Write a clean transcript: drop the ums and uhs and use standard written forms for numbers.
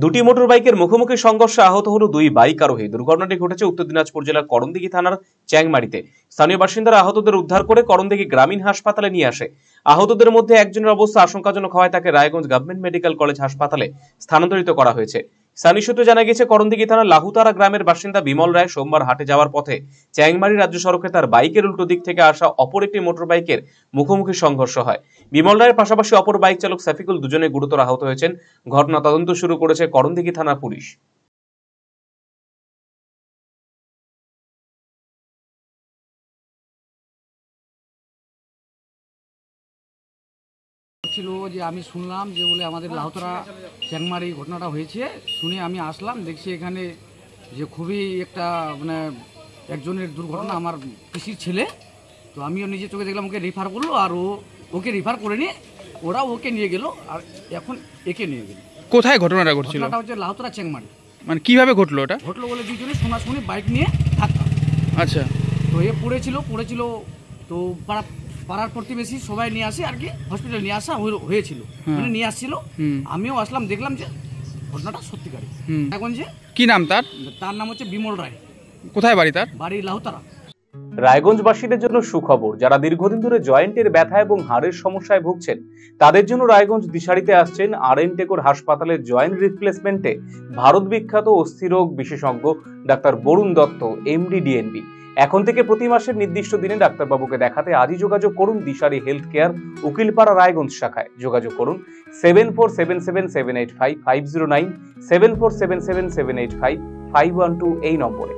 দুটি মোটর বাইকের মুখোমুখি সংঘর্ষে আহত হলো দুই বাইক আরোহী। দুর্ঘটনাটি ঘটেছে উত্তর দিনাজপুর জেলার করণদিঘি থানার চ্যাংমারিতে। স্থানীয় বাসিন্দারা আহতদের উদ্ধার করে করণদিঘি গ্রামীণ হাসপাতালে নিয়ে আসে। আহতদের মধ্যে একজনের অবস্থা আশঙ্কাজনক হওয়ায় তাকে রায়গঞ্জ গভর্নমেন্ট মেডিকেল কলেজ হাসপাতালে স্থানান্তরিত করা হয়েছে। স্থানীয় সূত্রে জানা গেছে, করণদিঘি থানার লাহুতারা গ্রামের বাসিন্দা বিমল রায় সোমবার হাটে যাওয়ার পথে চ্যাংমারি রাজ্য সড়কে তার বাইকের উল্টো দিক থেকে আসা অপর একটি মোটর বাইকের মুখোমুখি সংঘর্ষ হয়। বিমল রায়ের পাশাপাশি অপর বাইক চালক সাফিকুল দুজনে গুরুতর আহত হয়েছেন। ঘটনা তদন্ত শুরু করেছে করণদিঘি থানা পুলিশ। ছিল যে আমি শুনলাম যে বলে আমাদের লাহুতরা চ্যাংমারি ঘটনাটা হয়েছে, শুনে আমি আসলাম, দেখছি এখানে যে খুবই একটা মানে একজনের দুর্ঘটনা, আমার পিসির ছেলে। তো আমিও নিজে চোখে দেখলাম, ওকে রেফার করলো, আর ওকে রেফার করে নিয়ে ওরা ওকে নিয়ে গেল, আর এখন একে নিয়ে গেল। কোথায় ঘটনাটা ঘটছিল? ঘটনাটা হচ্ছে লাহুতরা চ্যাংমারি। মানে কিভাবে ঘটলো ওটা? ঘটলো বলে দুজনে শোনাশুনি বাইক নিয়ে ধাক্কা। আচ্ছা। তো এ পড়েছিল তো পাড়ার প্রতিবেশী সবাই নিয়ে আসে আর কি, হসপিটালে নিয়ে আসা হয়েছিল, মানে নিয়ে আসছিল। আমিও আসলাম, দেখলাম যে ঘটনাটা সত্যিকারই। এখন যে কি নাম তার? তার নাম হচ্ছে বিমল রায়। কোথায় বাড়ি তার? বাড়ি লাহুতারা। রায়গঞ্জবাসীদের জন্য সুখবর, যারা দীর্ঘদিন ধরে জয়েন্টের ব্যথা এবং হাড়ের সমস্যায় ভুগছেন তাদের জন্য রায়গঞ্জ দিশারিতে আসছেন আর.এন. টেকোর হাসপাতালের জয়েন্ট রিপ্লেসমেন্টে ভারত বিখ্যাত অস্থিরোগ বিশেষজ্ঞ doctor Barun Dutta, MD, DNB. এখন থেকে প্রতি মাসের নির্দিষ্ট দিনে ডাক্তারবাবুকে দেখাতে আজই যোগাযোগ করুন দিশারি হেলথ কেয়ার, উকিলপাড়া, রায়গঞ্জ শাখায়। যোগাযোগ করুন 7477785509, 7477785512 এই নম্বরে।